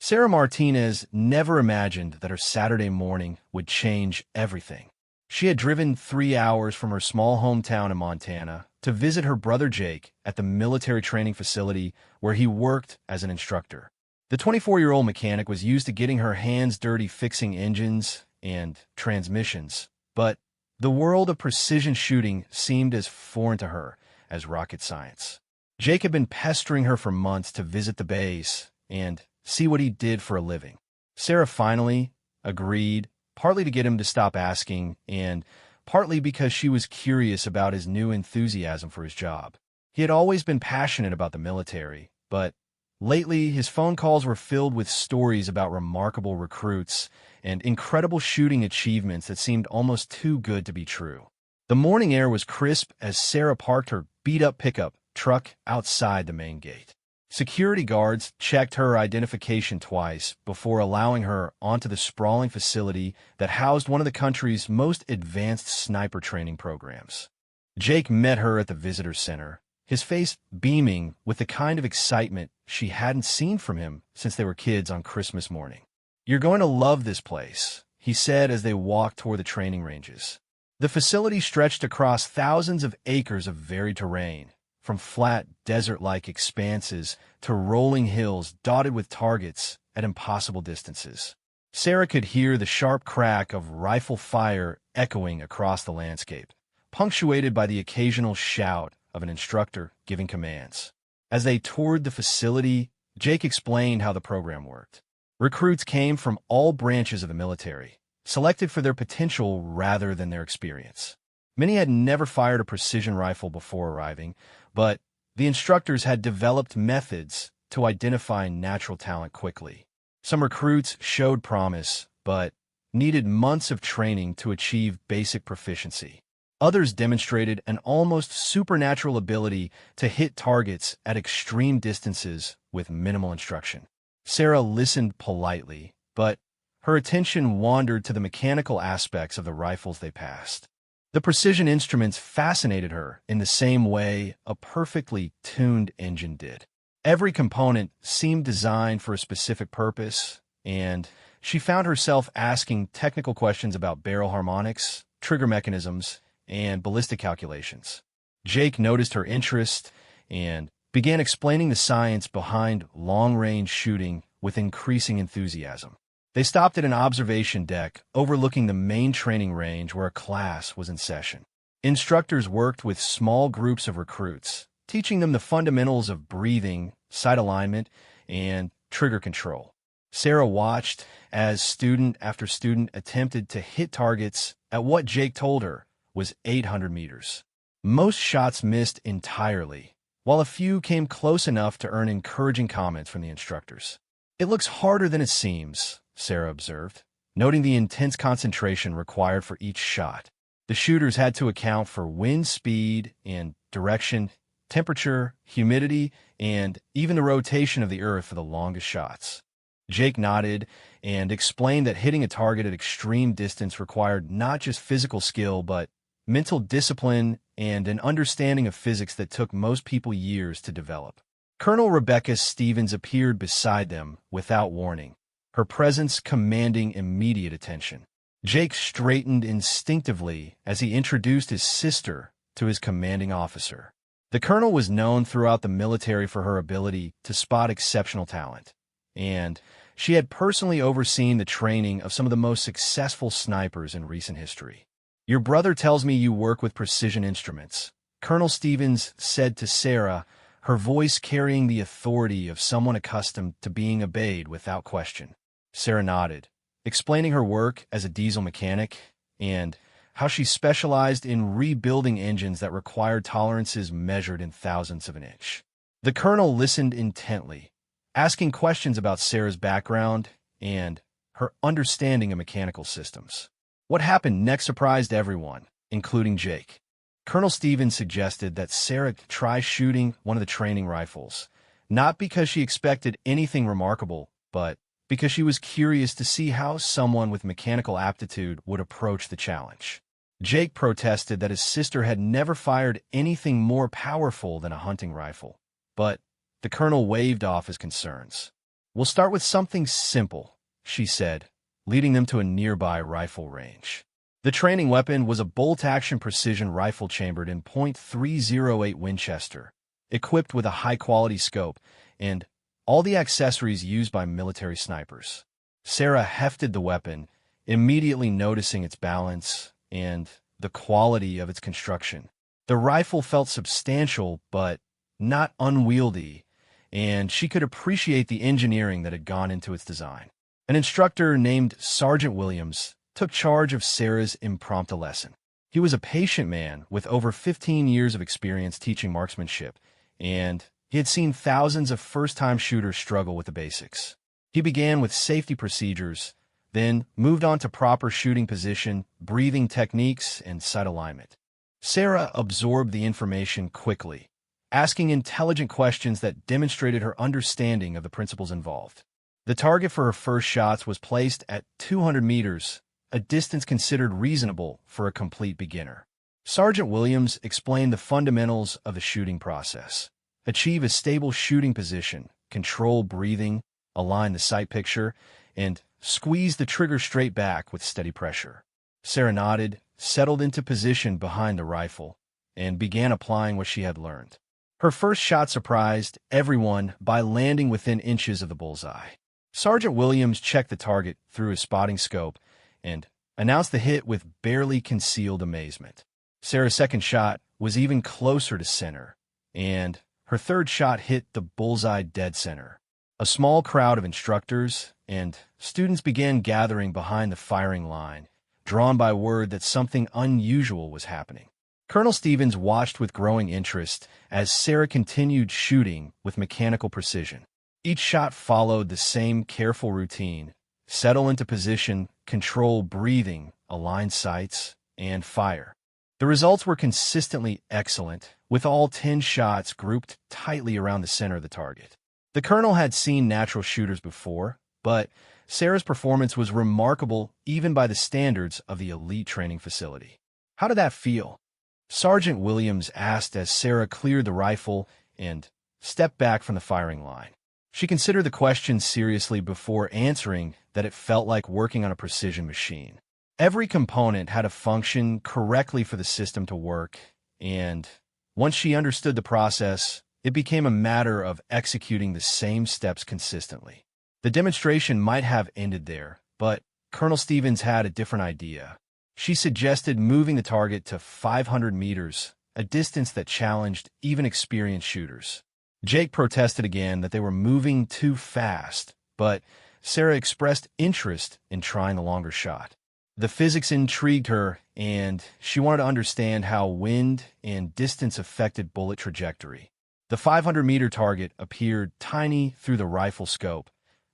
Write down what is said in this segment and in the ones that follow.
Sarah Martinez never imagined that her Saturday morning would change everything. She had driven 3 hours from her small hometown in Montana to visit her brother Jake at the military training facility where he worked as an instructor. The 24-year-old mechanic was used to getting her hands dirty fixing engines and transmissions, but the world of precision shooting seemed as foreign to her as rocket science. Jake had been pestering her for months to visit the base and see what he did for a living. Sarah finally agreed, partly to get him to stop asking, and partly because she was curious about his new enthusiasm for his job. He had always been passionate about the military, but lately his phone calls were filled with stories about remarkable recruits and incredible shooting achievements that seemed almost too good to be true. The morning air was crisp as Sarah parked her beat-up pickup truck outside the main gate. Security guards checked her identification twice before allowing her onto the sprawling facility that housed one of the country's most advanced sniper training programs. Jake met her at the visitor center, his face beaming with the kind of excitement she hadn't seen from him since they were kids on Christmas morning. "You're going to love this place," he said as they walked toward the training ranges. The facility stretched across thousands of acres of varied terrain, from flat, desert-like expanses to rolling hills dotted with targets at impossible distances. Sarah could hear the sharp crack of rifle fire echoing across the landscape, punctuated by the occasional shout of an instructor giving commands. As they toured the facility, Jake explained how the program worked. Recruits came from all branches of the military, selected for their potential rather than their experience. Many had never fired a precision rifle before arriving, but the instructors had developed methods to identify natural talent quickly. Some recruits showed promise, but needed months of training to achieve basic proficiency. Others demonstrated an almost supernatural ability to hit targets at extreme distances with minimal instruction. Sarah listened politely, but her attention wandered to the mechanical aspects of the rifles they passed. The precision instruments fascinated her in the same way a perfectly tuned engine did. Every component seemed designed for a specific purpose, and she found herself asking technical questions about barrel harmonics, trigger mechanisms, and ballistic calculations. Jake noticed her interest and began explaining the science behind long-range shooting with increasing enthusiasm. They stopped at an observation deck overlooking the main training range where a class was in session. Instructors worked with small groups of recruits, teaching them the fundamentals of breathing, sight alignment, and trigger control. Sarah watched as student after student attempted to hit targets at what Jake told her was 800 meters. Most shots missed entirely, while a few came close enough to earn encouraging comments from the instructors. "It looks harder than it seems," Sarah observed, noting the intense concentration required for each shot. The shooters had to account for wind speed and direction, temperature, humidity, and even the rotation of the earth for the longest shots. Jake nodded and explained that hitting a target at extreme distance required not just physical skill, but mental discipline and an understanding of physics that took most people years to develop. Colonel Rebecca Stevens appeared beside them without warning, her presence commanding immediate attention. Jake straightened instinctively as he introduced his sister to his commanding officer. The colonel was known throughout the military for her ability to spot exceptional talent, and she had personally overseen the training of some of the most successful snipers in recent history. "Your brother tells me you work with precision instruments," Colonel Stevens said to Sarah, her voice carrying the authority of someone accustomed to being obeyed without question. Sarah nodded, explaining her work as a diesel mechanic and how she specialized in rebuilding engines that required tolerances measured in thousandths of an inch. The colonel listened intently, asking questions about Sarah's background and her understanding of mechanical systems. What happened next surprised everyone, including Jake. Colonel Stevens suggested that Sarah try shooting one of the training rifles, not because she expected anything remarkable, but because she was curious to see how someone with mechanical aptitude would approach the challenge. Jake protested that his sister had never fired anything more powerful than a hunting rifle, but the colonel waved off his concerns. "We'll start with something simple," she said, leading them to a nearby rifle range. The training weapon was a bolt-action precision rifle chambered in .308 Winchester, equipped with a high-quality scope and all the accessories used by military snipers. Sarah hefted the weapon, immediately noticing its balance and the quality of its construction. The rifle felt substantial but not unwieldy, and she could appreciate the engineering that had gone into its design. An instructor named Sergeant Williams took charge of Sarah's impromptu lesson. He was a patient man with over 15 years of experience teaching marksmanship, and he had seen thousands of first-time shooters struggle with the basics. He began with safety procedures, then moved on to proper shooting position, breathing techniques, and sight alignment. Sarah absorbed the information quickly, asking intelligent questions that demonstrated her understanding of the principles involved. The target for her first shots was placed at 200 meters, a distance considered reasonable for a complete beginner. Sergeant Williams explained the fundamentals of the shooting process. Achieve a stable shooting position, control breathing, align the sight picture, and squeeze the trigger straight back with steady pressure. Sarah nodded, settled into position behind the rifle, and began applying what she had learned. Her first shot surprised everyone by landing within inches of the bullseye. Sergeant Williams checked the target through his spotting scope and announced the hit with barely concealed amazement. Sarah's second shot was even closer to center, and her third shot hit the bullseye dead center. A small crowd of instructors and students began gathering behind the firing line, drawn by word that something unusual was happening. Colonel Stevens watched with growing interest as Sarah continued shooting with mechanical precision. Each shot followed the same careful routine: settle into position, control breathing, align sights, and fire. The results were consistently excellent, with all 10 shots grouped tightly around the center of the target. The colonel had seen natural shooters before, but Sarah's performance was remarkable even by the standards of the elite training facility. "How did that feel?" Sergeant Williams asked as Sarah cleared the rifle and stepped back from the firing line. She considered the question seriously before answering that it felt like working on a precision machine. Every component had to function correctly for the system to work, and once she understood the process, it became a matter of executing the same steps consistently. The demonstration might have ended there, but Colonel Stevens had a different idea. She suggested moving the target to 500 meters, a distance that challenged even experienced shooters. Jake protested again that they were moving too fast, but Sarah expressed interest in trying the longer shot. The physics intrigued her, and she wanted to understand how wind and distance affected bullet trajectory. The 500-meter target appeared tiny through the rifle scope,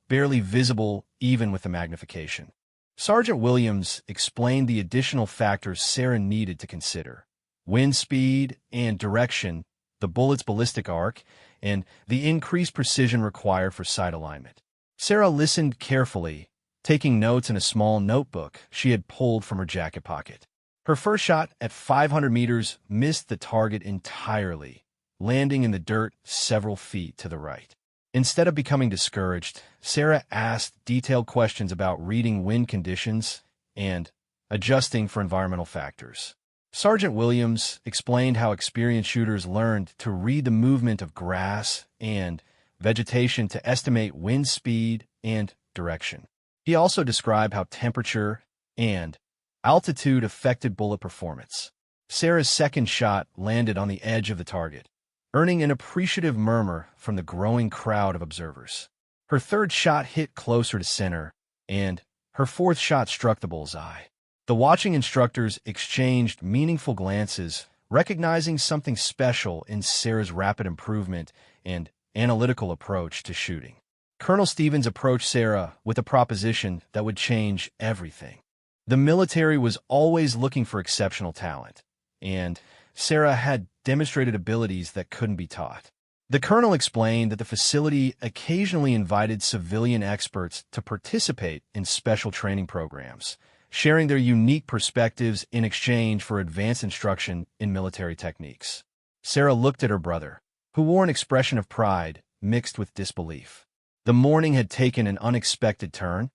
barely visible even with the magnification. Sergeant Williams explained the additional factors Sarah needed to consider: wind speed and direction, the bullet's ballistic arc, and the increased precision required for sight alignment. Sarah listened carefully, taking notes in a small notebook she had pulled from her jacket pocket. Her first shot at 500 meters missed the target entirely, landing in the dirt several feet to the right. Instead of becoming discouraged, Sarah asked detailed questions about reading wind conditions and adjusting for environmental factors. Sergeant Williams explained how experienced shooters learned to read the movement of grass and vegetation to estimate wind speed and direction. He also described how temperature and altitude affected bullet performance. Sarah's second shot landed on the edge of the target, earning an appreciative murmur from the growing crowd of observers. Her third shot hit closer to center, and her fourth shot struck the bullseye. The watching instructors exchanged meaningful glances, recognizing something special in Sarah's rapid improvement and analytical approach to shooting. Colonel Stevens approached Sarah with a proposition that would change everything. The military was always looking for exceptional talent, and Sarah had demonstrated abilities that couldn't be taught. The colonel explained that the facility occasionally invited civilian experts to participate in special training programs, sharing their unique perspectives in exchange for advanced instruction in military techniques. Sarah looked at her brother, who wore an expression of pride mixed with disbelief. The morning had taken an unexpected turn,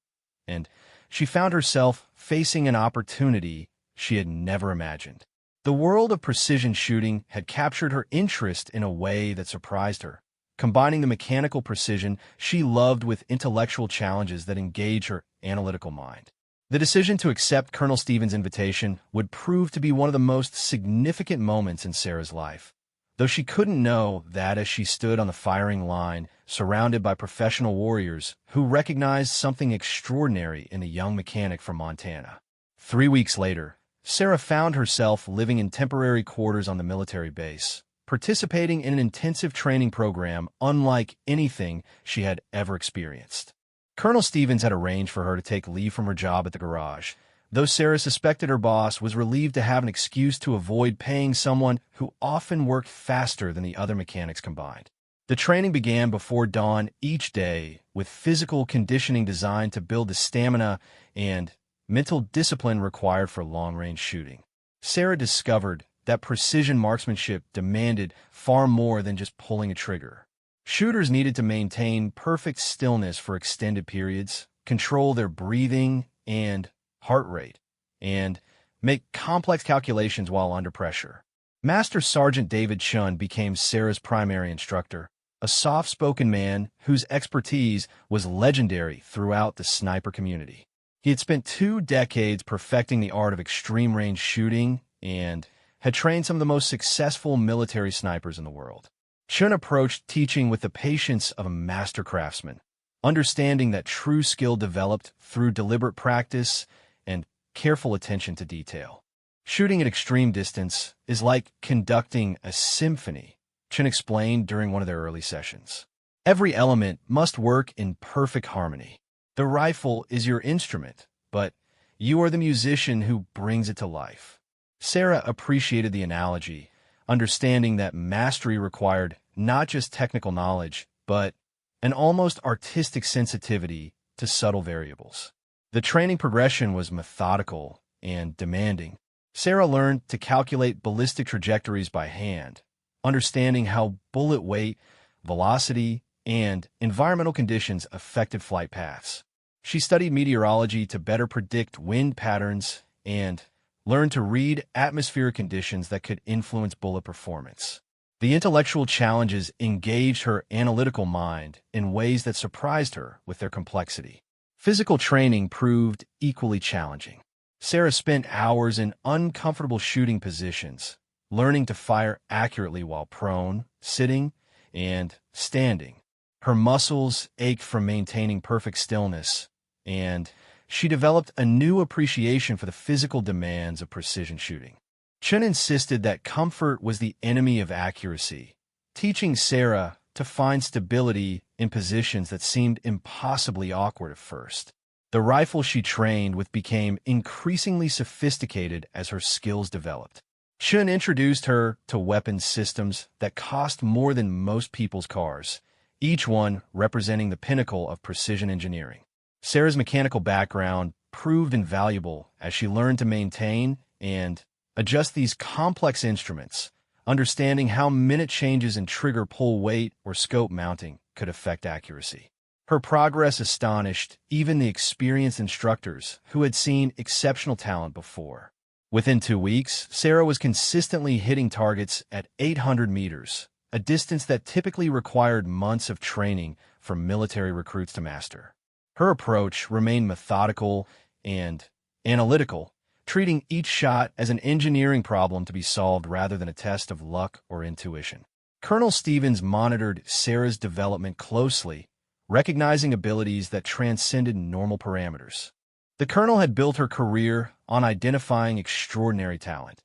and she found herself facing an opportunity she had never imagined. The world of precision shooting had captured her interest in a way that surprised her, combining the mechanical precision she loved with intellectual challenges that engage her analytical mind. The decision to accept Colonel Stevens' invitation would prove to be one of the most significant moments in Sarah's life, though she couldn't know that as she stood on the firing line, surrounded by professional warriors who recognized something extraordinary in the young mechanic from Montana. 3 weeks later, Sarah found herself living in temporary quarters on the military base, participating in an intensive training program unlike anything she had ever experienced. Colonel Stevens had arranged for her to take leave from her job at the garage, though Sarah suspected her boss was relieved to have an excuse to avoid paying someone who often worked faster than the other mechanics combined. The training began before dawn each day, with physical conditioning designed to build the stamina and mental discipline required for long-range shooting. Sarah discovered that precision marksmanship demanded far more than just pulling a trigger. Shooters needed to maintain perfect stillness for extended periods, control their breathing and heart rate, and make complex calculations while under pressure. Master Sergeant David Chun became Sarah's primary instructor, a soft-spoken man whose expertise was legendary throughout the sniper community. He had spent 2 decades perfecting the art of extreme-range shooting and had trained some of the most successful military snipers in the world. Chun approached teaching with the patience of a master craftsman, understanding that true skill developed through deliberate practice and careful attention to detail. Shooting at extreme distance is like conducting a symphony, Chun explained during one of their early sessions. Every element must work in perfect harmony. The rifle is your instrument, but you are the musician who brings it to life. Sarah appreciated the analogy, understanding that mastery required not just technical knowledge, but an almost artistic sensitivity to subtle variables. The training progression was methodical and demanding. Sarah learned to calculate ballistic trajectories by hand, understanding how bullet weight, velocity, and environmental conditions affected flight paths. She studied meteorology to better predict wind patterns and learned to read atmospheric conditions that could influence bullet performance. The intellectual challenges engaged her analytical mind in ways that surprised her with their complexity. Physical training proved equally challenging. Sarah spent hours in uncomfortable shooting positions, learning to fire accurately while prone, sitting, and standing. Her muscles ached from maintaining perfect stillness, and she developed a new appreciation for the physical demands of precision shooting. Chun insisted that comfort was the enemy of accuracy, teaching Sarah to find stability in positions that seemed impossibly awkward at first. The rifle she trained with became increasingly sophisticated as her skills developed. Chun introduced her to weapons systems that cost more than most people's cars, each one representing the pinnacle of precision engineering. Sarah's mechanical background proved invaluable as she learned to maintain and adjust these complex instruments, understanding how minute changes in trigger pull weight or scope mounting could affect accuracy. Her progress astonished even the experienced instructors who had seen exceptional talent before. Within 2 weeks, Sarah was consistently hitting targets at 800 meters, a distance that typically required months of training for military recruits to master. Her approach remained methodical and analytical, treating each shot as an engineering problem to be solved rather than a test of luck or intuition. Colonel Stevens monitored Sarah's development closely, recognizing abilities that transcended normal parameters. The colonel had built her career on identifying extraordinary talent,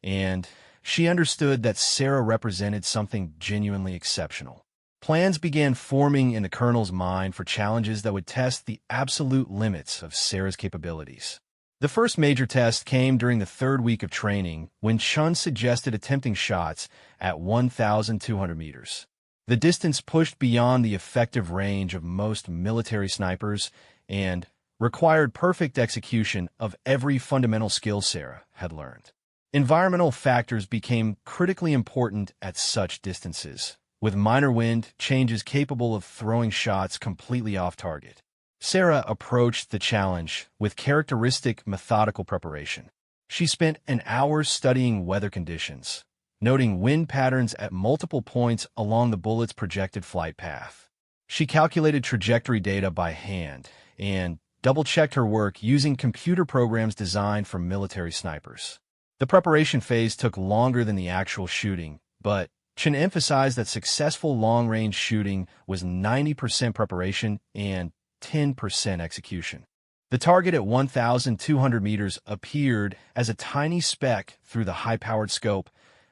and she understood that Sarah represented something genuinely exceptional. Plans began forming in the colonel's mind for challenges that would test the absolute limits of Sarah's capabilities. The first major test came during the 3rd week of training when Chun suggested attempting shots at 1,200 meters. The distance pushed beyond the effective range of most military snipers and required perfect execution of every fundamental skill Sarah had learned. Environmental factors became critically important at such distances, with minor wind changes capable of throwing shots completely off target. Sarah approached the challenge with characteristic methodical preparation. She spent an hour studying weather conditions, noting wind patterns at multiple points along the bullet's projected flight path. She calculated trajectory data by hand and double-checked her work using computer programs designed for military snipers. The preparation phase took longer than the actual shooting, but Chen emphasized that successful long-range shooting was 90% preparation and 10% execution. The target at 1,200 meters appeared as a tiny speck through the high-powered scope,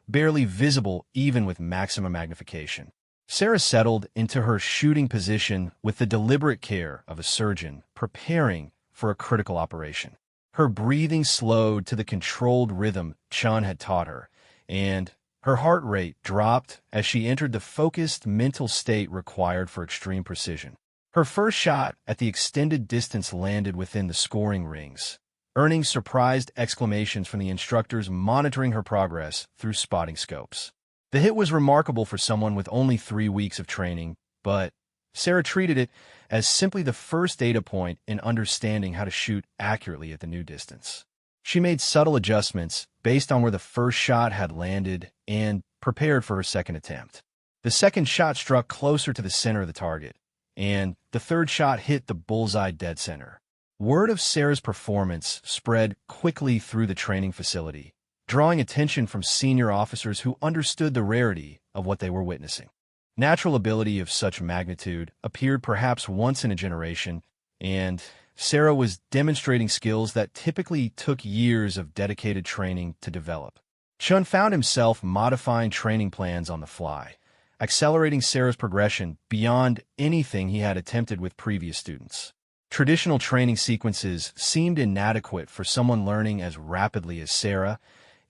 barely visible even with maximum magnification. Sarah settled into her shooting position with the deliberate care of a surgeon preparing for a critical operation. Her breathing slowed to the controlled rhythm Chen had taught her, and her heart rate dropped as she entered the focused mental state required for extreme precision. Her first shot at the extended distance landed within the scoring rings, earning surprised exclamations from the instructors monitoring her progress through spotting scopes. The hit was remarkable for someone with only 3 weeks of training, but Sarah treated it as simply the first data point in understanding how to shoot accurately at the new distance. She made subtle adjustments based on where the first shot had landed and prepared for her second attempt. The second shot struck closer to the center of the target, and the third shot hit the bullseye dead center. Word of Sarah's performance spread quickly through the training facility, drawing attention from senior officers who understood the rarity of what they were witnessing. Natural ability of such magnitude appeared perhaps once in a generation, and Sarah was demonstrating skills that typically took years of dedicated training to develop. Chun found himself modifying training plans on the fly, accelerating Sarah's progression beyond anything he had attempted with previous students. Traditional training sequences seemed inadequate for someone learning as rapidly as Sarah,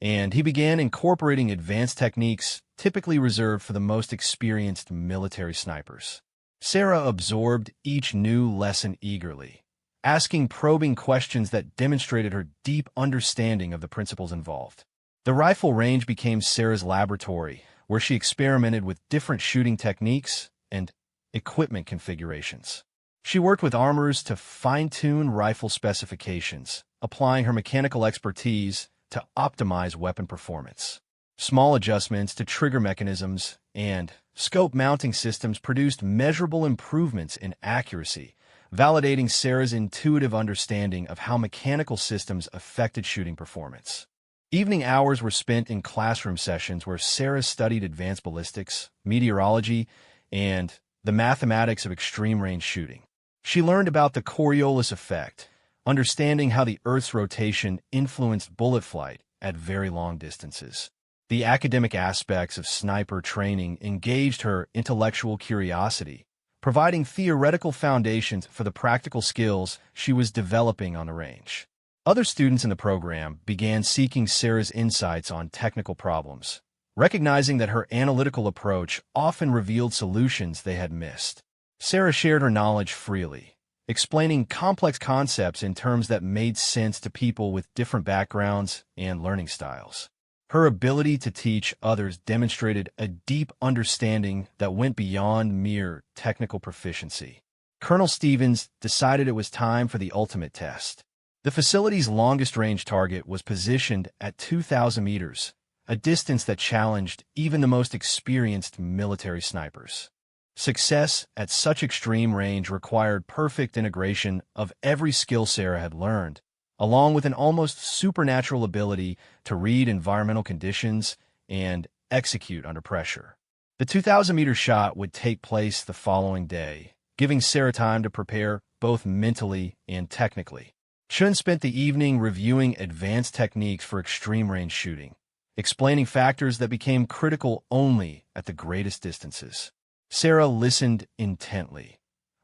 and he began incorporating advanced techniques typically reserved for the most experienced military snipers. Sarah absorbed each new lesson eagerly, asking probing questions that demonstrated her deep understanding of the principles involved. The rifle range became Sarah's laboratory, where she experimented with different shooting techniques and equipment configurations. She worked with armorers to fine-tune rifle specifications, applying her mechanical expertise to optimize weapon performance. Small adjustments to trigger mechanisms and scope mounting systems produced measurable improvements in accuracy, validating Sarah's intuitive understanding of how mechanical systems affected shooting performance. Evening hours were spent in classroom sessions where Sarah studied advanced ballistics, meteorology, and the mathematics of extreme-range shooting. She learned about the Coriolis effect, understanding how the Earth's rotation influenced bullet flight at very long distances. The academic aspects of sniper training engaged her intellectual curiosity, providing theoretical foundations for the practical skills she was developing on the range. Other students in the program began seeking Sarah's insights on technical problems, recognizing that her analytical approach often revealed solutions they had missed. Sarah shared her knowledge freely, explaining complex concepts in terms that made sense to people with different backgrounds and learning styles. Her ability to teach others demonstrated a deep understanding that went beyond mere technical proficiency. Colonel Stevens decided it was time for the ultimate test. The facility's longest-range target was positioned at 2,000 meters, a distance that challenged even the most experienced military snipers. Success at such extreme range required perfect integration of every skill Sarah had learned, along with an almost supernatural ability to read environmental conditions and execute under pressure. The 2,000-meter shot would take place the following day, giving Sarah time to prepare both mentally and technically. Chun spent the evening reviewing advanced techniques for extreme-range shooting, explaining factors that became critical only at the greatest distances. Sarah listened intently,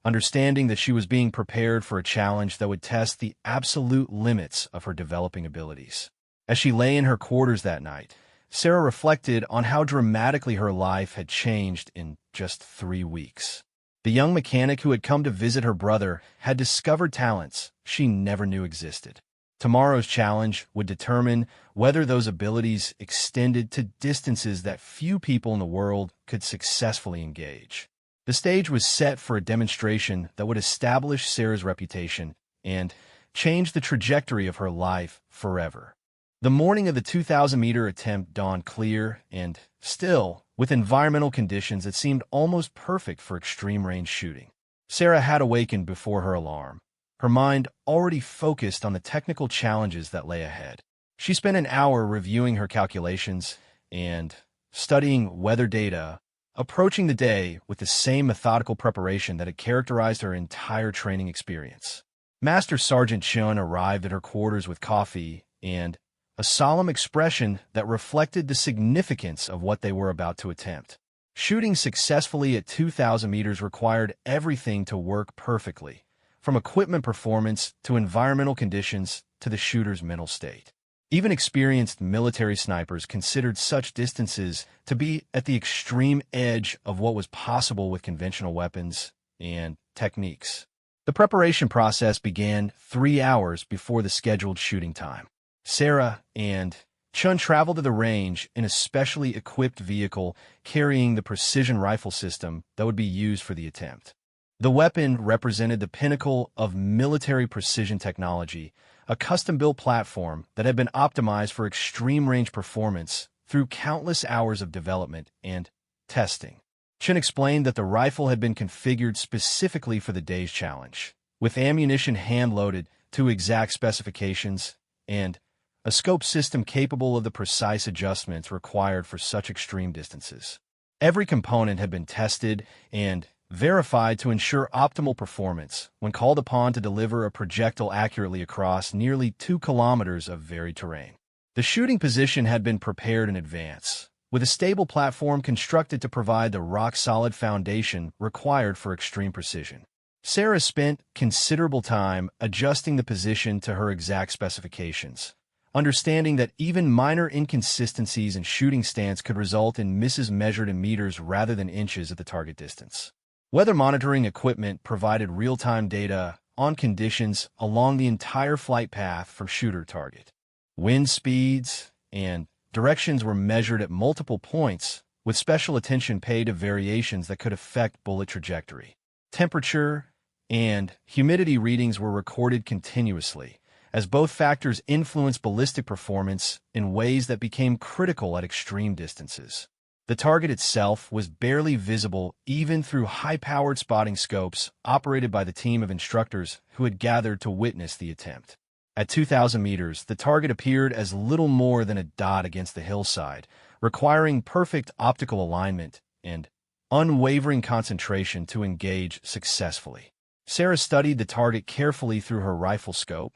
understanding that she was being prepared for a challenge that would test the absolute limits of her developing abilities. As she lay in her quarters that night, Sarah reflected on how dramatically her life had changed in just 3 weeks. The young mechanic who had come to visit her brother had discovered talents she never knew existed. Tomorrow's challenge would determine whether those abilities extended to distances that few people in the world could successfully engage. The stage was set for a demonstration that would establish Sarah's reputation and change the trajectory of her life forever. The morning of the 2,000-meter attempt dawned clear and still, with environmental conditions that seemed almost perfect for extreme-range shooting. Sarah had awakened before her alarm, her mind already focused on the technical challenges that lay ahead. She spent an hour reviewing her calculations and studying weather data, approaching the day with the same methodical preparation that had characterized her entire training experience. Master Sergeant Chun arrived at her quarters with coffee and a solemn expression that reflected the significance of what they were about to attempt. Shooting successfully at 2,000 meters required everything to work perfectly, from equipment performance to environmental conditions to the shooter's mental state. Even experienced military snipers considered such distances to be at the extreme edge of what was possible with conventional weapons and techniques. The preparation process began 3 hours before the scheduled shooting time. Sarah and Chun traveled to the range in a specially equipped vehicle carrying the precision rifle system that would be used for the attempt. The weapon represented the pinnacle of military precision technology, a custom-built platform that had been optimized for extreme-range performance through countless hours of development and testing. Chun explained that the rifle had been configured specifically for the day's challenge, with ammunition hand-loaded to exact specifications and a scope system capable of the precise adjustments required for such extreme distances. Every component had been tested and verified to ensure optimal performance when called upon to deliver a projectile accurately across nearly 2 kilometers of varied terrain. The shooting position had been prepared in advance, with a stable platform constructed to provide the rock-solid foundation required for extreme precision. Sarah spent considerable time adjusting the position to her exact specifications, understanding that even minor inconsistencies in shooting stance could result in misses measured in meters rather than inches at the target distance. Weather monitoring equipment provided real-time data on conditions along the entire flight path from shooter to target. Wind speeds and directions were measured at multiple points, with special attention paid to variations that could affect bullet trajectory. Temperature and humidity readings were recorded continuously, as both factors influence ballistic performance in ways that became critical at extreme distances. The target itself was barely visible even through high-powered spotting scopes operated by the team of instructors who had gathered to witness the attempt. At 2,000 meters, the target appeared as little more than a dot against the hillside, requiring perfect optical alignment and unwavering concentration to engage successfully. Sarah studied the target carefully through her rifle scope,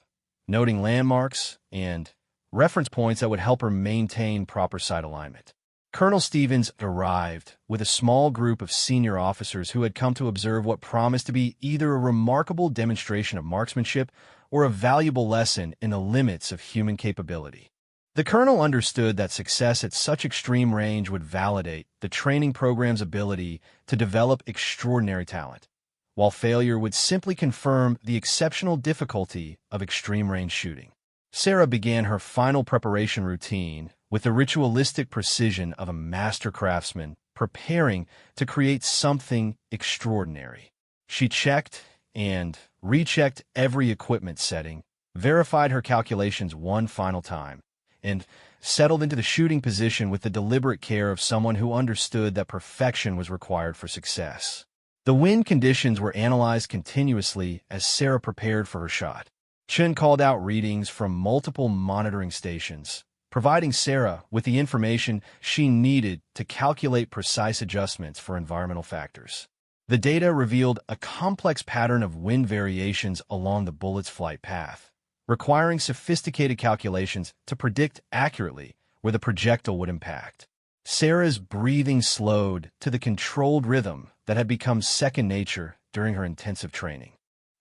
noting landmarks and reference points that would help her maintain proper sight alignment. Colonel Stevens arrived with a small group of senior officers who had come to observe what promised to be either a remarkable demonstration of marksmanship or a valuable lesson in the limits of human capability. The colonel understood that success at such extreme range would validate the training program's ability to develop extraordinary talent, while failure would simply confirm the exceptional difficulty of extreme-range shooting. Sarah began her final preparation routine with the ritualistic precision of a master craftsman preparing to create something extraordinary. She checked and rechecked every equipment setting, verified her calculations one final time, and settled into the shooting position with the deliberate care of someone who understood that perfection was required for success. The wind conditions were analyzed continuously as Sarah prepared for her shot. Chun called out readings from multiple monitoring stations, providing Sarah with the information she needed to calculate precise adjustments for environmental factors. The data revealed a complex pattern of wind variations along the bullet's flight path, requiring sophisticated calculations to predict accurately where the projectile would impact. Sarah's breathing slowed to the controlled rhythm that had become second nature during her intensive training.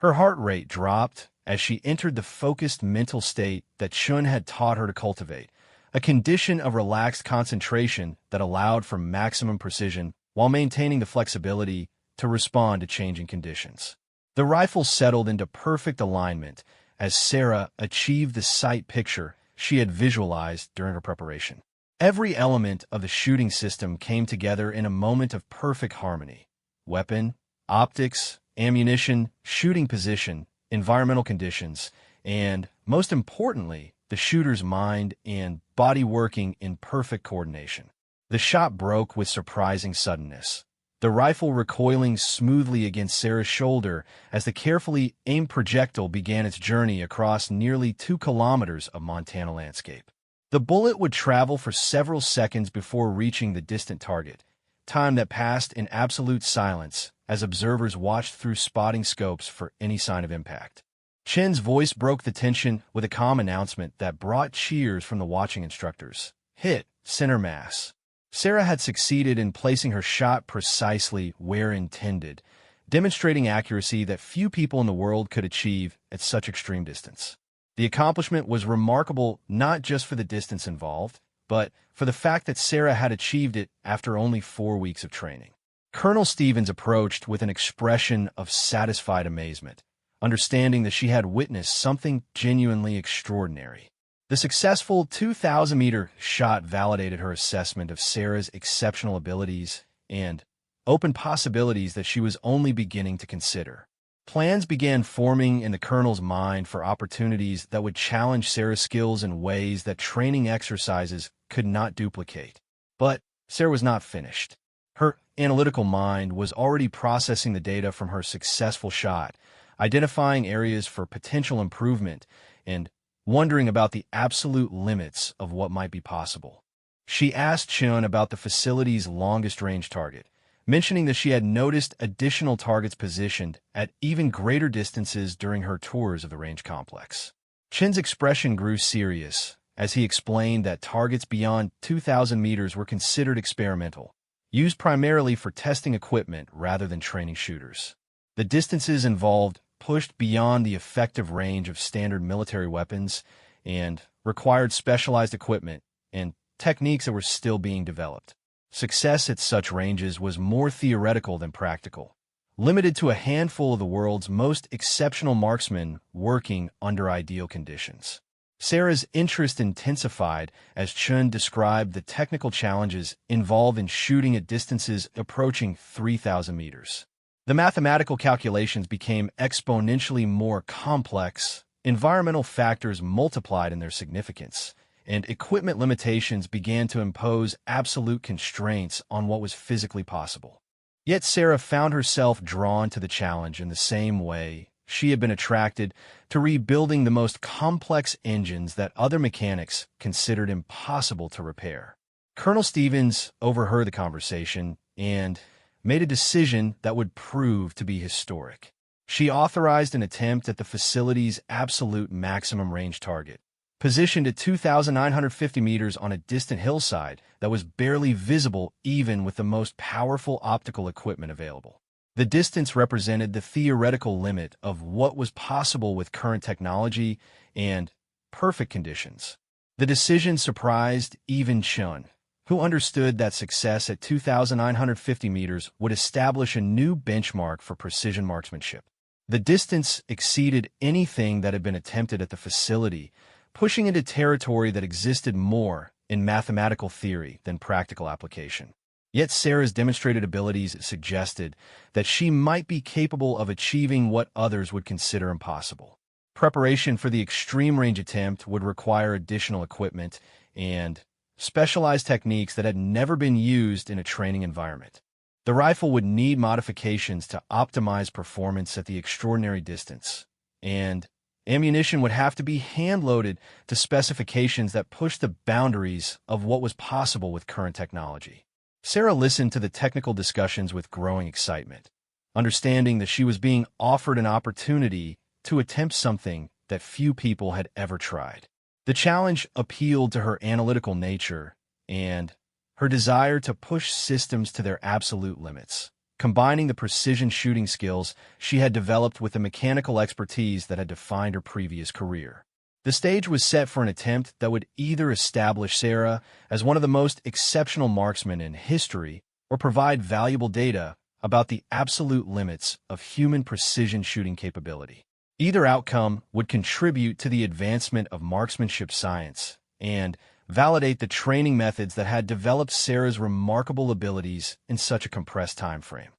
Her heart rate dropped as she entered the focused mental state that Chun had taught her to cultivate, a condition of relaxed concentration that allowed for maximum precision while maintaining the flexibility to respond to changing conditions. The rifle settled into perfect alignment as Sarah achieved the sight picture she had visualized during her preparation. Every element of the shooting system came together in a moment of perfect harmony. Weapon, optics, ammunition, shooting position, environmental conditions, and, most importantly, the shooter's mind and body working in perfect coordination. The shot broke with surprising suddenness, the rifle recoiling smoothly against Sarah's shoulder as the carefully aimed projectile began its journey across nearly 2 kilometers of Montana landscape. The bullet would travel for several seconds before reaching the distant target, time that passed in absolute silence as observers watched through spotting scopes for any sign of impact. Chen's voice broke the tension with a calm announcement that brought cheers from the watching instructors. Hit, center mass. Sarah had succeeded in placing her shot precisely where intended, demonstrating accuracy that few people in the world could achieve at such extreme distance. The accomplishment was remarkable not just for the distance involved, but for the fact that Sarah had achieved it after only 4 weeks of training. Colonel Stevens approached with an expression of satisfied amazement, understanding that she had witnessed something genuinely extraordinary. The successful 2,000-meter shot validated her assessment of Sarah's exceptional abilities and opened possibilities that she was only beginning to consider. Plans began forming in the colonel's mind for opportunities that would challenge Sarah's skills in ways that training exercises could not duplicate. But Sarah was not finished. Her analytical mind was already processing the data from her successful shot, identifying areas for potential improvement, and wondering about the absolute limits of what might be possible. She asked Chun about the facility's longest-range target, mentioning that she had noticed additional targets positioned at even greater distances during her tours of the range complex. Chen's expression grew serious as he explained that targets beyond 2,000 meters were considered experimental, used primarily for testing equipment rather than training shooters. The distances involved pushed beyond the effective range of standard military weapons and required specialized equipment and techniques that were still being developed. Success at such ranges was more theoretical than practical, limited to a handful of the world's most exceptional marksmen working under ideal conditions. Sarah's interest intensified as Chun described the technical challenges involved in shooting at distances approaching 3,000 meters. The mathematical calculations became exponentially more complex, environmental factors multiplied in their significance, and equipment limitations began to impose absolute constraints on what was physically possible. Yet Sarah found herself drawn to the challenge in the same way she had been attracted to rebuilding the most complex engines that other mechanics considered impossible to repair. Colonel Stevens overheard the conversation and made a decision that would prove to be historic. She authorized an attempt at the facility's absolute maximum range target, positioned at 2,950 meters on a distant hillside that was barely visible even with the most powerful optical equipment available. The distance represented the theoretical limit of what was possible with current technology and perfect conditions. The decision surprised even Chun, who understood that success at 2,950 meters would establish a new benchmark for precision marksmanship. The distance exceeded anything that had been attempted at the facility, pushing into territory that existed more in mathematical theory than practical application. Yet Sarah's demonstrated abilities suggested that she might be capable of achieving what others would consider impossible. Preparation for the extreme range attempt would require additional equipment and specialized techniques that had never been used in a training environment. The rifle would need modifications to optimize performance at the extraordinary distance, and ammunition would have to be hand-loaded to specifications that pushed the boundaries of what was possible with current technology. Sarah listened to the technical discussions with growing excitement, understanding that she was being offered an opportunity to attempt something that few people had ever tried. The challenge appealed to her analytical nature and her desire to push systems to their absolute limits, combining the precision shooting skills she had developed with the mechanical expertise that had defined her previous career. The stage was set for an attempt that would either establish Sarah as one of the most exceptional marksmen in history or provide valuable data about the absolute limits of human precision shooting capability. Either outcome would contribute to the advancement of marksmanship science and validate the training methods that had developed Sarah's remarkable abilities in such a compressed time frame.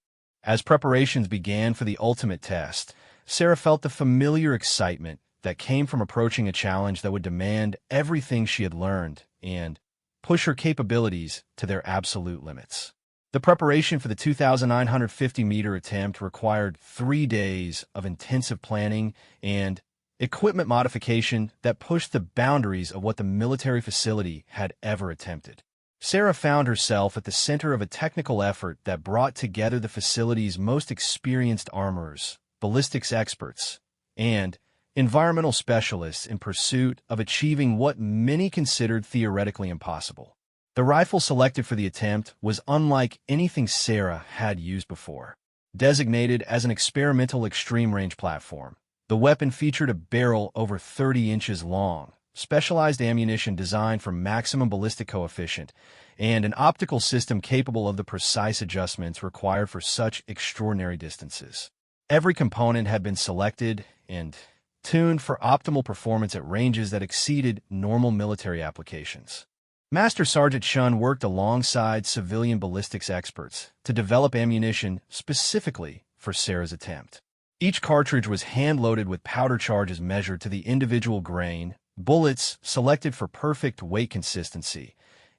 As preparations began for the ultimate test, Sarah felt the familiar excitement that came from approaching a challenge that would demand everything she had learned and push her capabilities to their absolute limits. The preparation for the 2,950-meter attempt required 3 days of intensive planning and equipment modification that pushed the boundaries of what the military facility had ever attempted. Sarah found herself at the center of a technical effort that brought together the facility's most experienced armorers, ballistics experts, and environmental specialists in pursuit of achieving what many considered theoretically impossible. The rifle selected for the attempt was unlike anything Sarah had used before. Designated as an experimental extreme-range platform, the weapon featured a barrel over 30 inches long, specialized ammunition designed for maximum ballistic coefficient, and an optical system capable of the precise adjustments required for such extraordinary distances. Every component had been selected and tuned for optimal performance at ranges that exceeded normal military applications. Master Sergeant Shun worked alongside civilian ballistics experts to develop ammunition specifically for Sarah's attempt. Each cartridge was hand-loaded with powder charges measured to the individual grain, bullets selected for perfect weight consistency,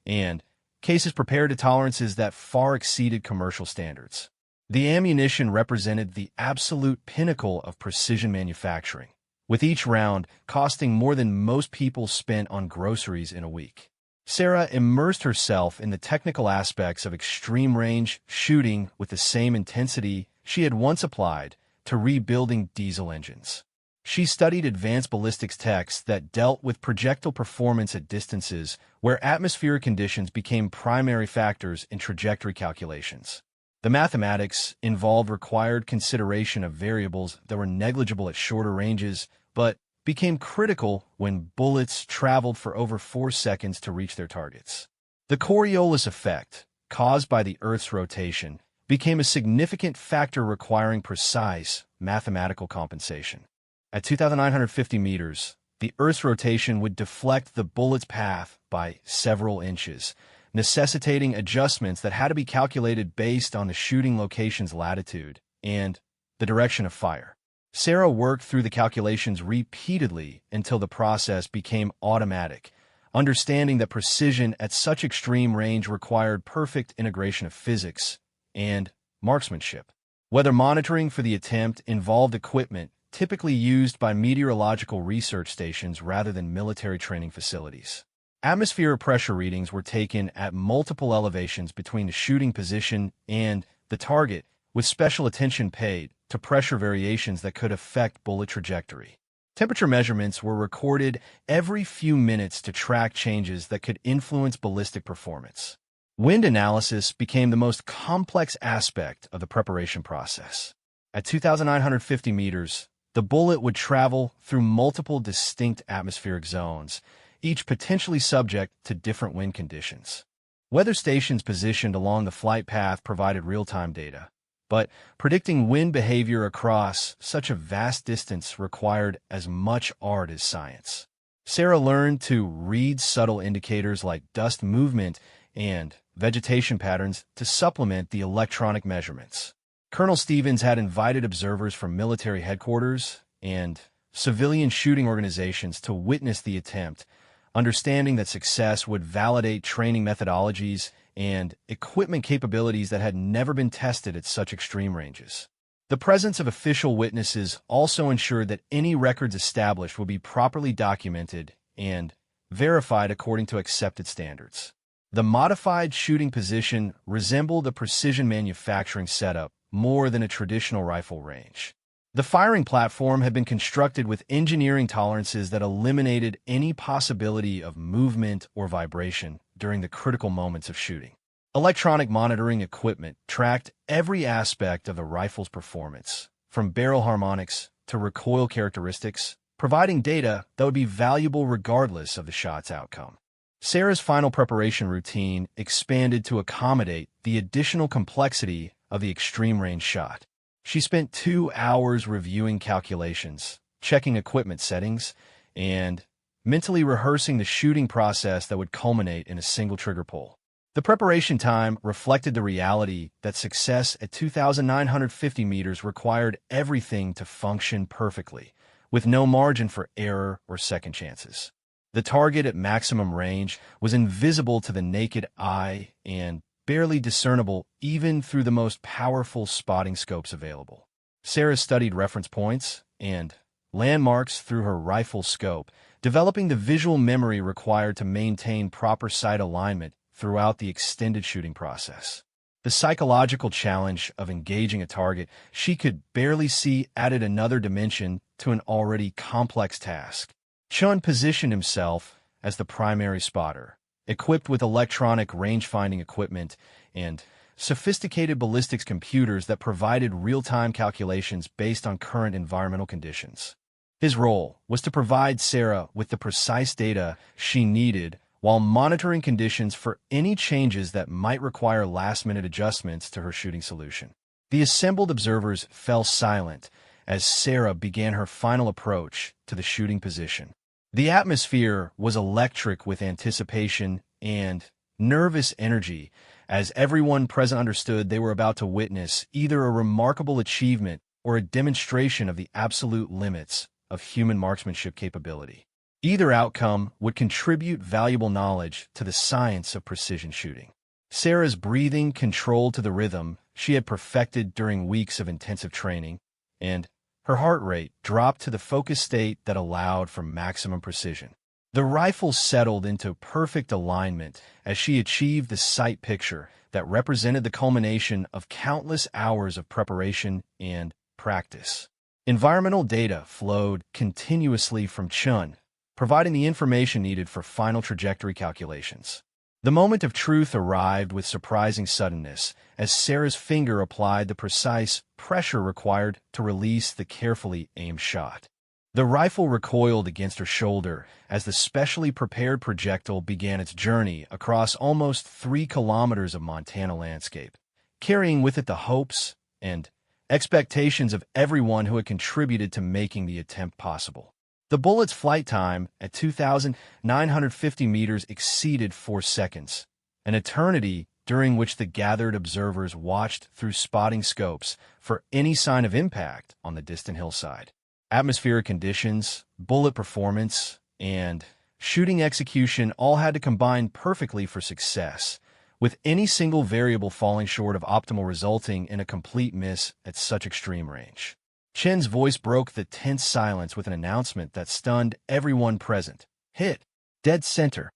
and cases prepared to tolerances that far exceeded commercial standards. The ammunition represented the absolute pinnacle of precision manufacturing, with each round costing more than most people spent on groceries in a week. Sarah immersed herself in the technical aspects of extreme-range shooting with the same intensity she had once applied to rebuilding diesel engines. She studied advanced ballistics texts that dealt with projectile performance at distances where atmospheric conditions became primary factors in trajectory calculations. The mathematics involved required consideration of variables that were negligible at shorter ranges, but became critical when bullets traveled for over 4 seconds to reach their targets. The Coriolis effect, caused by the Earth's rotation, became a significant factor requiring precise mathematical compensation. At 2,950 meters, the Earth's rotation would deflect the bullet's path by several inches, necessitating adjustments that had to be calculated based on the shooting location's latitude and the direction of fire. Sarah worked through the calculations repeatedly until the process became automatic, understanding that precision at such extreme range required perfect integration of physics and marksmanship. Weather monitoring for the attempt involved equipment typically used by meteorological research stations rather than military training facilities. Atmospheric pressure readings were taken at multiple elevations between the shooting position and the target, with special attention paid to pressure variations that could affect bullet trajectory. Temperature measurements were recorded every few minutes to track changes that could influence ballistic performance. Wind analysis became the most complex aspect of the preparation process. At 2,950 meters, the bullet would travel through multiple distinct atmospheric zones, each potentially subject to different wind conditions. Weather stations positioned along the flight path provided real-time data, but predicting wind behavior across such a vast distance required as much art as science. Sarah learned to read subtle indicators like dust movement and vegetation patterns to supplement the electronic measurements. Colonel Stevens had invited observers from military headquarters and civilian shooting organizations to witness the attempt, understanding that success would validate training methodologies and equipment capabilities that had never been tested at such extreme ranges. The presence of official witnesses also ensured that any records established would be properly documented and verified according to accepted standards. The modified shooting position resembled a precision manufacturing setup more than a traditional rifle range. The firing platform had been constructed with engineering tolerances that eliminated any possibility of movement or vibration during the critical moments of shooting. Electronic monitoring equipment tracked every aspect of the rifle's performance, from barrel harmonics to recoil characteristics, providing data that would be valuable regardless of the shot's outcome. Sarah's final preparation routine expanded to accommodate the additional complexity of the extreme range shot. She spent 2 hours reviewing calculations, checking equipment settings, and mentally rehearsing the shooting process that would culminate in a single trigger pull. The preparation time reflected the reality that success at 2,950 meters required everything to function perfectly, with no margin for error or second chances. The target at maximum range was invisible to the naked eye and barely discernible even through the most powerful spotting scopes available. Sarah studied reference points and landmarks through her rifle scope, developing the visual memory required to maintain proper sight alignment throughout the extended shooting process. The psychological challenge of engaging a target she could barely see added another dimension to an already complex task. Chun positioned himself as the primary spotter, equipped with electronic range-finding equipment and sophisticated ballistics computers that provided real-time calculations based on current environmental conditions. His role was to provide Sarah with the precise data she needed while monitoring conditions for any changes that might require last-minute adjustments to her shooting solution. The assembled observers fell silent as Sarah began her final approach to the shooting position. The atmosphere was electric with anticipation and nervous energy as everyone present understood they were about to witness either a remarkable achievement or a demonstration of the absolute limits of human marksmanship capability. Either outcome would contribute valuable knowledge to the science of precision shooting. Sarah's breathing controlled to the rhythm she had perfected during weeks of intensive training, and her heart rate dropped to the focused state that allowed for maximum precision. The rifle settled into perfect alignment as she achieved the sight picture that represented the culmination of countless hours of preparation and practice. Environmental data flowed continuously from Chun, providing the information needed for final trajectory calculations. The moment of truth arrived with surprising suddenness as Sarah's finger applied the precise pressure required to release the carefully aimed shot. The rifle recoiled against her shoulder as the specially prepared projectile began its journey across almost 3 kilometers of Montana landscape, carrying with it the hopes and expectations of everyone who had contributed to making the attempt possible. The bullet's flight time at 2,950 meters exceeded 4 seconds, an eternity during which the gathered observers watched through spotting scopes for any sign of impact on the distant hillside. Atmospheric conditions, bullet performance, and shooting execution all had to combine perfectly for success, with any single variable falling short of optimal resulting in a complete miss at such extreme range. Chen's voice broke the tense silence with an announcement that stunned everyone present. Hit. Dead center.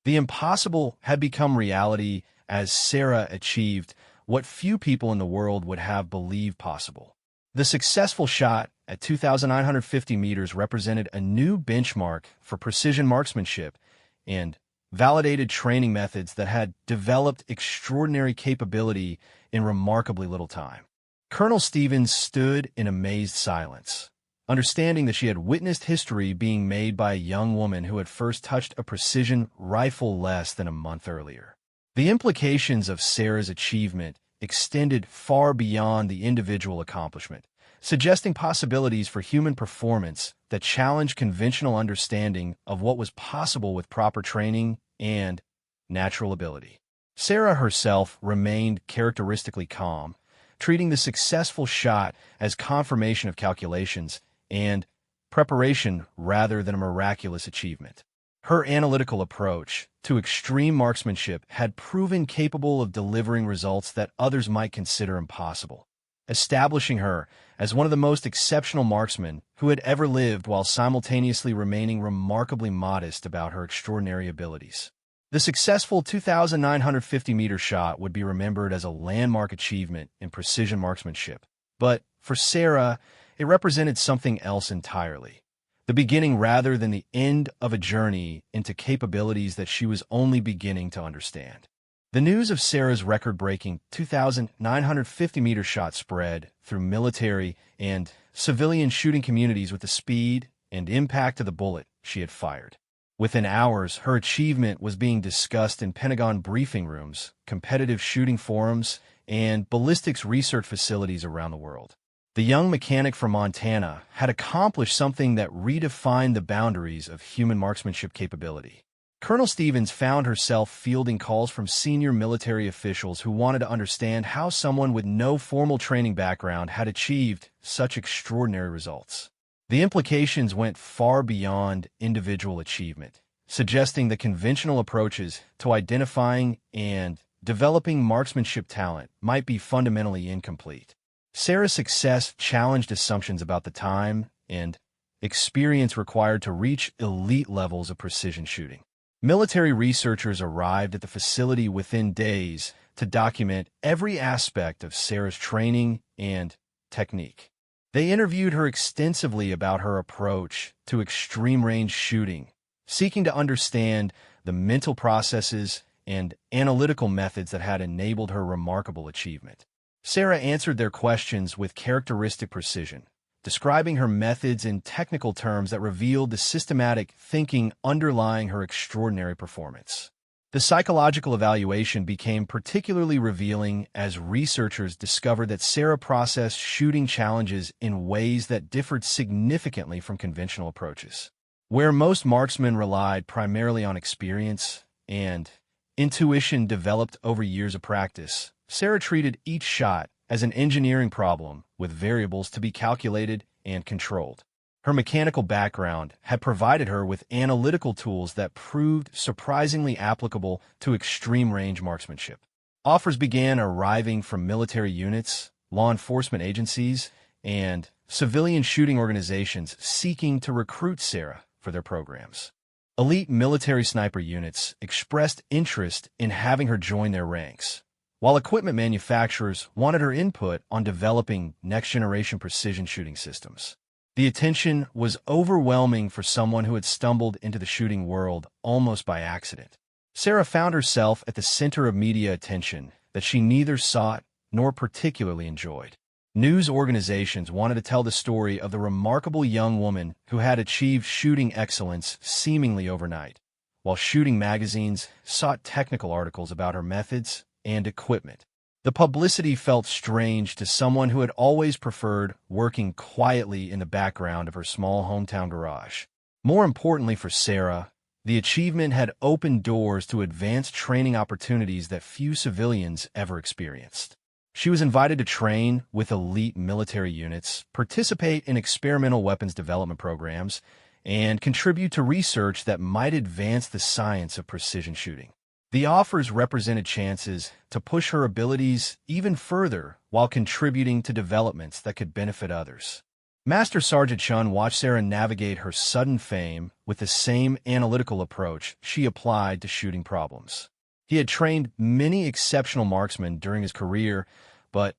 The impossible had become reality as Sarah achieved what few people in the world would have believed possible. The successful shot at 2,950 meters represented a new benchmark for precision marksmanship and validated training methods that had developed extraordinary capability in remarkably little time. Colonel Stevens stood in amazed silence, understanding that she had witnessed history being made by a young woman who had first touched a precision rifle less than a month earlier. The implications of Sarah's achievement extended far beyond the individual accomplishment, suggesting possibilities for human performance that challenged conventional understanding of what was possible with proper training and natural ability. Sarah herself remained characteristically calm, treating the successful shot as confirmation of calculations and preparation rather than a miraculous achievement. Her analytical approach to extreme marksmanship had proven capable of delivering results that others might consider impossible, establishing her as one of the most exceptional marksmen who had ever lived while simultaneously remaining remarkably modest about her extraordinary abilities. The successful 2,950-meter shot would be remembered as a landmark achievement in precision marksmanship. But for Sarah, it represented something else entirely, the beginning rather than the end of a journey into capabilities that she was only beginning to understand. The news of Sarah's record-breaking 2,950-meter shot spread through military and civilian shooting communities with the speed and impact of the bullet she had fired. Within hours, her achievement was being discussed in Pentagon briefing rooms, competitive shooting forums, and ballistics research facilities around the world. The young mechanic from Montana had accomplished something that redefined the boundaries of human marksmanship capability. Colonel Stevens found herself fielding calls from senior military officials who wanted to understand how someone with no formal training background had achieved such extraordinary results. The implications went far beyond individual achievement, suggesting that conventional approaches to identifying and developing marksmanship talent might be fundamentally incomplete. Sarah's success challenged assumptions about the time and experience required to reach elite levels of precision shooting. Military researchers arrived at the facility within days to document every aspect of Sarah's training and technique. They interviewed her extensively about her approach to extreme-range shooting, seeking to understand the mental processes and analytical methods that had enabled her remarkable achievement. Sarah answered their questions with characteristic precision, describing her methods in technical terms that revealed the systematic thinking underlying her extraordinary performance. The psychological evaluation became particularly revealing as researchers discovered that Sarah processed shooting challenges in ways that differed significantly from conventional approaches. Where most marksmen relied primarily on experience and intuition developed over years of practice, Sarah treated each shot as an engineering problem with variables to be calculated and controlled. Her mechanical background had provided her with analytical tools that proved surprisingly applicable to extreme-range marksmanship. Offers began arriving from military units, law enforcement agencies, and civilian shooting organizations seeking to recruit Sarah for their programs. Elite military sniper units expressed interest in having her join their ranks, while equipment manufacturers wanted her input on developing next-generation precision shooting systems. The attention was overwhelming for someone who had stumbled into the shooting world almost by accident. Sarah found herself at the center of media attention that she neither sought nor particularly enjoyed. News organizations wanted to tell the story of the remarkable young woman who had achieved shooting excellence seemingly overnight, while shooting magazines sought technical articles about her methods and equipment. The publicity felt strange to someone who had always preferred working quietly in the background of her small hometown garage. More importantly for Sarah, the achievement had opened doors to advanced training opportunities that few civilians ever experienced. She was invited to train with elite military units, participate in experimental weapons development programs, and contribute to research that might advance the science of precision shooting. The offers represented chances to push her abilities even further while contributing to developments that could benefit others. Master Sergeant Chun watched Sarah navigate her sudden fame with the same analytical approach she applied to shooting problems. He had trained many exceptional marksmen during his career, but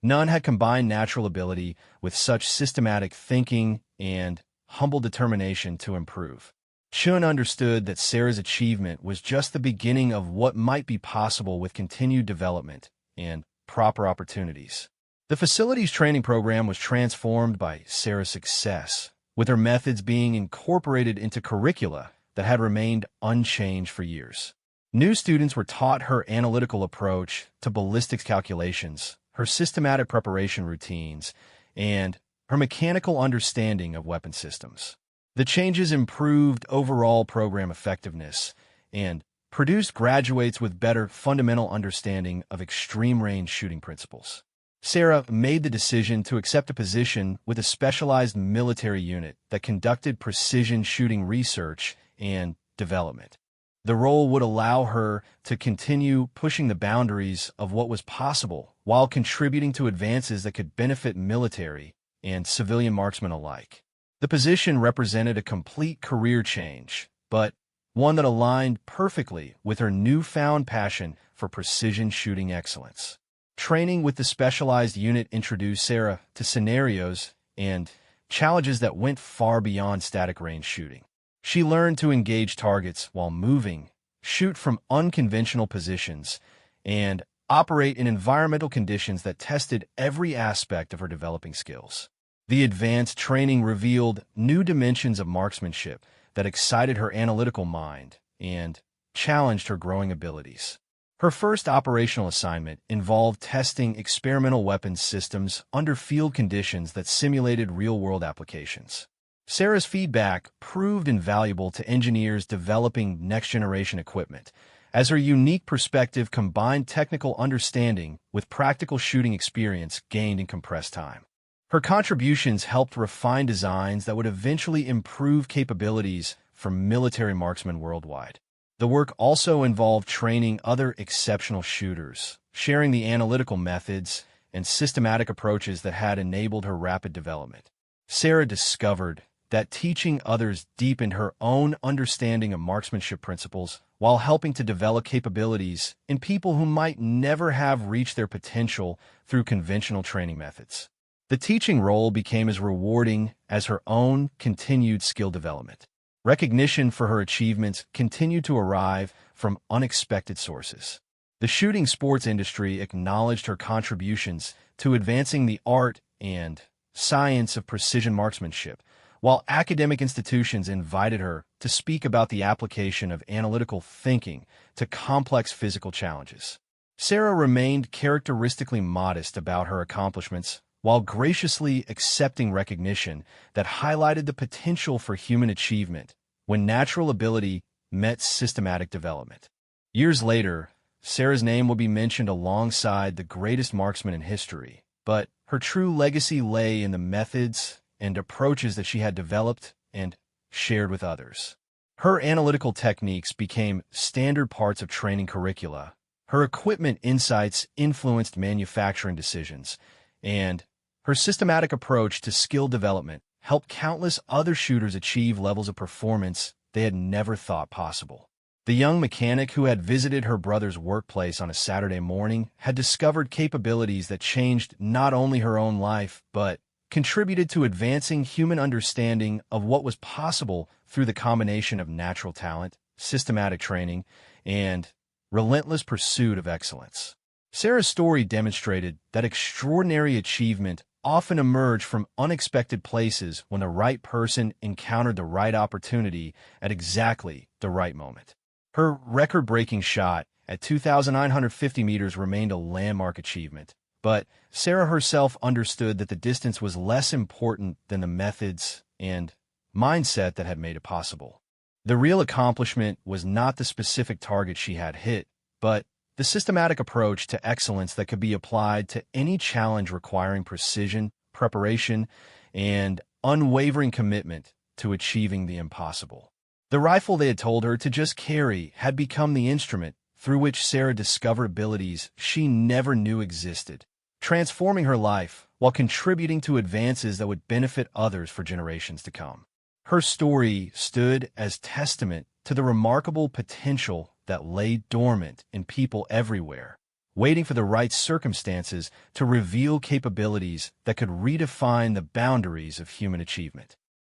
none had combined natural ability with such systematic thinking and humble determination to improve. Chun understood that Sarah's achievement was just the beginning of what might be possible with continued development and proper opportunities. The facility's training program was transformed by Sarah's success, with her methods being incorporated into curricula that had remained unchanged for years. New students were taught her analytical approach to ballistics calculations, her systematic preparation routines, and her mechanical understanding of weapon systems. The changes improved overall program effectiveness and produced graduates with better fundamental understanding of extreme-range shooting principles. Sarah made the decision to accept a position with a specialized military unit that conducted precision shooting research and development. The role would allow her to continue pushing the boundaries of what was possible while contributing to advances that could benefit military and civilian marksmen alike. The position represented a complete career change, but one that aligned perfectly with her newfound passion for precision shooting excellence. Training with the specialized unit introduced Sarah to scenarios and challenges that went far beyond static range shooting. She learned to engage targets while moving, shoot from unconventional positions, and operate in environmental conditions that tested every aspect of her developing skills. The advanced training revealed new dimensions of marksmanship that excited her analytical mind and challenged her growing abilities. Her first operational assignment involved testing experimental weapons systems under field conditions that simulated real-world applications. Sarah's feedback proved invaluable to engineers developing next-generation equipment, as her unique perspective combined technical understanding with practical shooting experience gained in compressed time. Her contributions helped refine designs that would eventually improve capabilities for military marksmen worldwide. The work also involved training other exceptional shooters, sharing the analytical methods and systematic approaches that had enabled her rapid development. Sarah discovered that teaching others deepened her own understanding of marksmanship principles while helping to develop capabilities in people who might never have reached their potential through conventional training methods. The teaching role became as rewarding as her own continued skill development. Recognition for her achievements continued to arrive from unexpected sources. The shooting sports industry acknowledged her contributions to advancing the art and science of precision marksmanship, while academic institutions invited her to speak about the application of analytical thinking to complex physical challenges. Sarah remained characteristically modest about her accomplishments, while graciously accepting recognition that highlighted the potential for human achievement when natural ability met systematic development. Years later, Sarah's name will be mentioned alongside the greatest marksmen in history, but her true legacy lay in the methods and approaches that she had developed and shared with others. Her analytical techniques became standard parts of training curricula. Her equipment insights influenced manufacturing decisions, and her systematic approach to skill development helped countless other shooters achieve levels of performance they had never thought possible. The young mechanic who had visited her brother's workplace on a Saturday morning had discovered capabilities that changed not only her own life, but contributed to advancing human understanding of what was possible through the combination of natural talent, systematic training, and relentless pursuit of excellence. Sarah's story demonstrated that extraordinary achievement often emerged from unexpected places when the right person encountered the right opportunity at exactly the right moment. Her record-breaking shot at 2,950 meters remained a landmark achievement, but Sarah herself understood that the distance was less important than the methods and mindset that had made it possible. The real accomplishment was not the specific target she had hit, but the systematic approach to excellence that could be applied to any challenge requiring precision, preparation, and unwavering commitment to achieving the impossible. The rifle they had told her to just carry had become the instrument through which Sarah discovered abilities she never knew existed, transforming her life while contributing to advances that would benefit others for generations to come. Her story stood as testament to the remarkable potential that lay dormant in people everywhere, waiting for the right circumstances to reveal capabilities that could redefine the boundaries of human achievement.